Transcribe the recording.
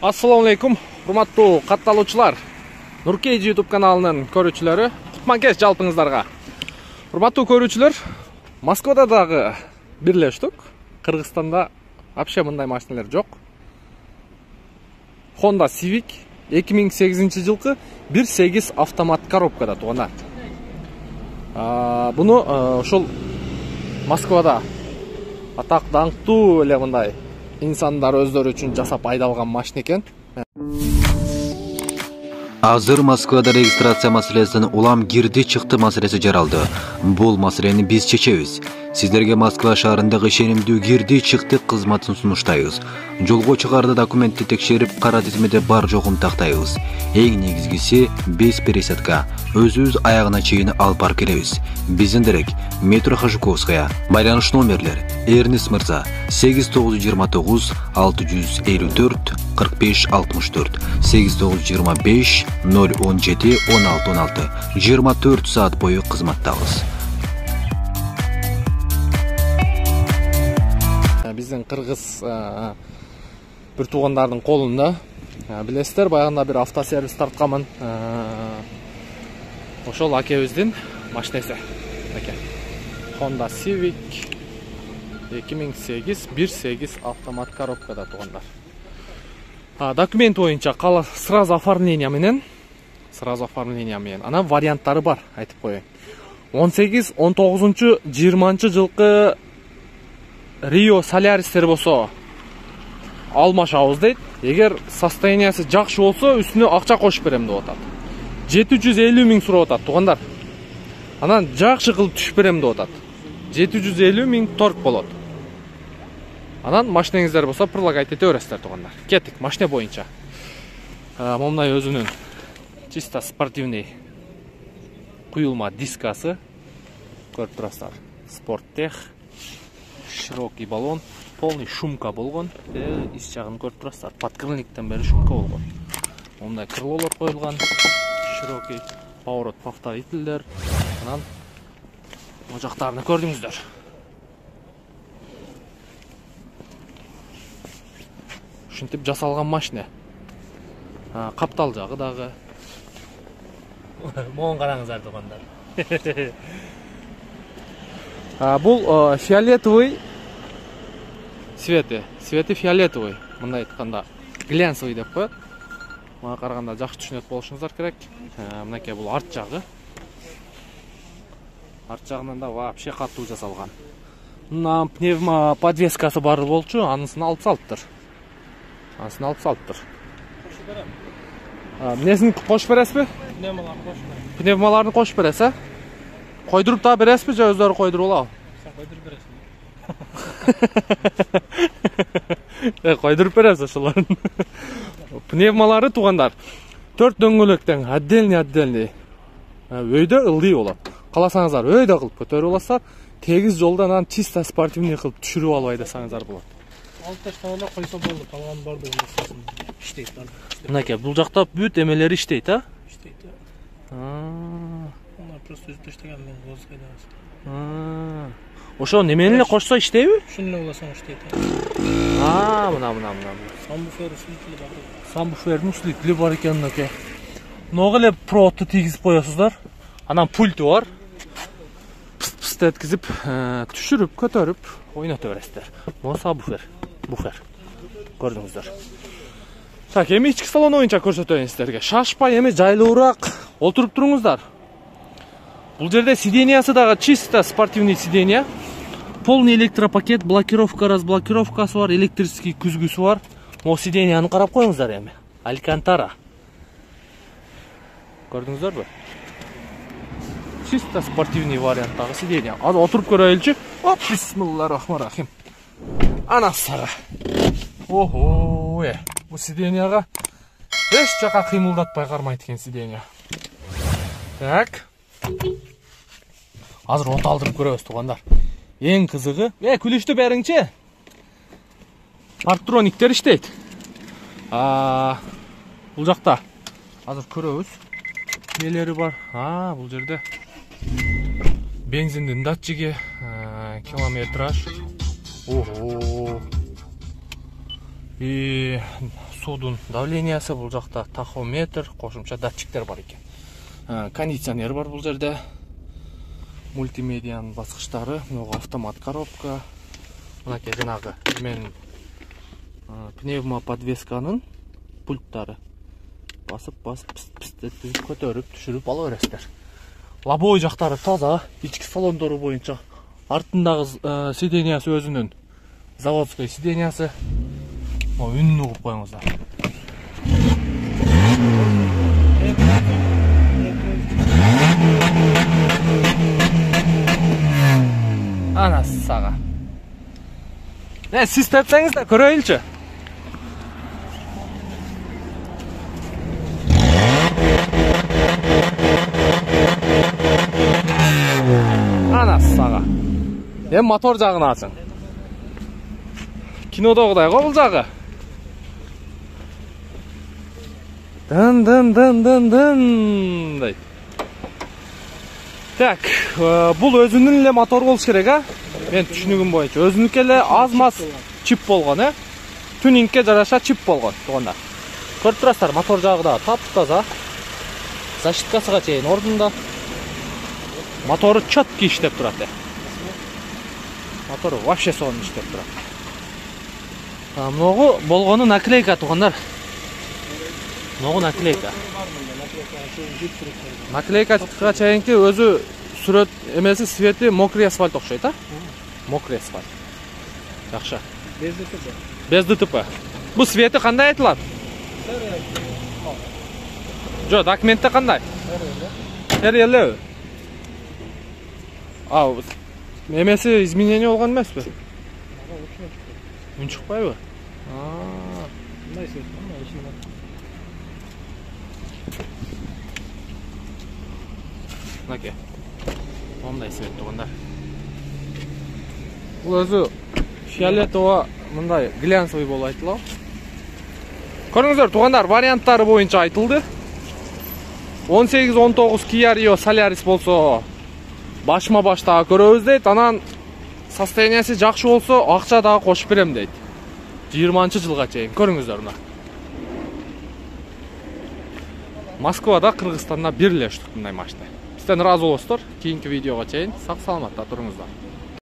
Assalamu alaikum, урматтуу катталуучулар. Нуркейж YouTube каналынын көрүүчүлөрү, кутман-кеч жалпыңыздарга. Урматтуу көрүүчүлөр, Москвада дагы бирлештик. Кыргызстанда вообще мындай машиналар жок. Honda Civic 2008-жылкы 1.8 автомат коробкада тууган. Буну ошол Москвада атак даңктуу эле мындай инсандар өздөрү үчүн жасап айдалган машина экен. Азыр Москвада регистрация маселесинин улам кирди чыкты маселеси жаралды. Бул маселени биз чечебиз. Сиздерге Москва шаарындагы ишенимдүү кирди чыкты кызматын сунуштайбыз. Жолго чыгаарда документти текшерип, кара тизмеде бар жогун тактайбыз. Эң негизгиси без пересадка. Өзүбүз аягына чейин алып барып келебиз. Биздин дерек метро Хажуковская. Байланыш номерлер Эрнис Мырза 8929 654 45 64 8925 017 16 24 saat бою кызматтабыз. Биздин кыргыз бир туугандардын колунда. Билесиздер, баягында бир автосервис тартканмын. Ошол акебиздин машинеси. Honda Civic 2008 1.8 автомат коробкада туугандар. Документ боюнча сразу оформление менен. Анан варианттары бар, айтып коеюн. 18, 19, 20 жылкы Rio Solaris'тер болсо алмашабыз дейт. Эгер состояниясы жакшы болсо, үстүнө акча кошуп берем деп атат. 750 миң сурап атат туугандар. Анан жакшы кылып түшүп берем деп атат. 750 миң торг болот. Анан машинеңиздер болсо предлагать эте бересиздер туугандар. Кеттик машина боюнча. Момундай өзүнүн чисто спортивный куюлма дискасы көрүп турасыздар. Спорттех, широкий баллон, полный шумка болгон. Иш жагын көрүп турасыздар. Подкрылниктен бери шумка болгон. Момундай крылолор коюлган. Широкий поворот повторительдер. Анан ожактарын көрдүңүздөр. Ушинтип жасалган машина. Каптал жагы дагы. Моон караңыздар туугандар. Бул фиолетовый цвети фиолетовый. Мындай айтканда глянцевый деп коет. Мага караганда жакшы түшүнөт болушуңуздар керек. Мынакей бул арт жагы. Арт жагынан да вообще катуу жасалган. Мына пневма подвескасы бар болчу, анысын алып салыптыр. Несин кошуп бересизби? Пневмаларын кошуп бересиз, койдуруп да бересизби же өздөрү койдуруп алабы? Сен койдуруп бересиң. Койдуруп бересиз ошолорун. Пневмалары туугандар 4 дөңгөлөктөн отдельный. Өйдө ылдый болот. Каласаңыздар өйдө кылып көтөрүп аласыздар. Тегиз жолдан чисто спортивный кылып түшүрүп алып айдасаңыздар болот. Алып таштаганда койсо болду, калган барды иштейт. Мынакей бул жакта бүт эмелери иштейт, Иштейт. Аны просто үзүп таштагандан козгойдабыз. Ошо немени эле кошсо иштейби? Ушуну эле уласаң иштейт. Мына. Самбуфердин усилители бар экен мынакей. Ногу эле проводду тийгизип коесуздар. Анан пульти бар. Пыс эткизип, түшүрүп, көтөрүп, ойното бересиздер. Моса буфер. Көрдүңүздөр. Так, эми ички салон боюнча көрсөтөйүн сиздерге. Шашпай эми жайлуураак отуруп туруңуздар. Бул жерде сидениясы дагы чисто спортивный сидения. Полный электропакет, блокировка, разблокировкасы бар, электрический күзгүсү бар. Мо сиденияны карап коюңуздар эми. Алькантара. Көрдүңүздөрбү? Чисто спортивный варианттагы сидения. Азыр отуруп көрөйлүчү. Оп, бисмиллахиррахманиррахим. Анасара. Ого, бу сиденияга эч жака кыймылдатпай кармайт экен сидения. Так. Азыр от алдырып көрөбүз туугандар. Эң кызыгы, күлүштү бериңчи. Парктрониктер иштейт. Бул жакта азыр көрөбүз. Нелери бар? Бул жерде бензиндин датчиги, километраж. Ого. Судун давлениясы бул жакта, тахометр, кошумча датчиктер бар экен. Кондиционер бар бул жерде. Мультимедианын баскычтары, мына автомат коробка. Мынакей жанагы мен пневмоподвесканын пульттары. Басып эткизип көтөрүп, түшүрүп ала бересиздер. Лобовой жактары таза, ички салондору боюнча. Артындагы сидениясы өзүнүн заводской сидениясы. Үнүн угуп коюңуздар. Ана сага. Сиз тепсеңиз да көрөйүнчү. Ана сага. Мотор жагын ачың. Кинодогудай го бул жагы. Дын дейт. Так, бул өзүнүн эле мотор болуш керек, а? Мен түшүнүгүм боюнча өзүнүкү эле аз-маз чип болгон, Тюнингке жараша чип болгон, туганда. Көрүп турасыздар, мотор жагы да таптаза. Защиткасыга чейин ордунда. Мотору четко иштеп турат. Мотору вообще сонун иштеп турат. Многу болгону наклейка, тугандар. Многу наклейка. Наклейкага чейинки өзү сүрөт эмеси свети мокрый асфальт окшойт, а? Мокрый асфальт. Жакшы. Без ДТП. Без ДТП. Бу свети кандай айтылат? Жо, документте кандай? РЛ. Эмеси изменение болгон эмеспи? Үн чыкпайбы? Мындай свет, мынакей. Мындай свет тугандар. Бул өзү фиолетово мындай глянцевый болуп айтылат. Көрүңүздөр тугандар, варианттары боюнча айтылды. 18-19 Kia Rio Solaris болсо башма-баш дагы көрөбүз дейт. Анан состояниясы жакшы болсо акча дагы кошуп берем дейт. 20-жылга чейин көрүңүздөр мына. Москвада, Кыргызстанда бир эле уштук мындай машина. Сизден ыраазы болосуздар. Кийинки видеого чейин сак саламатта туруңуздар.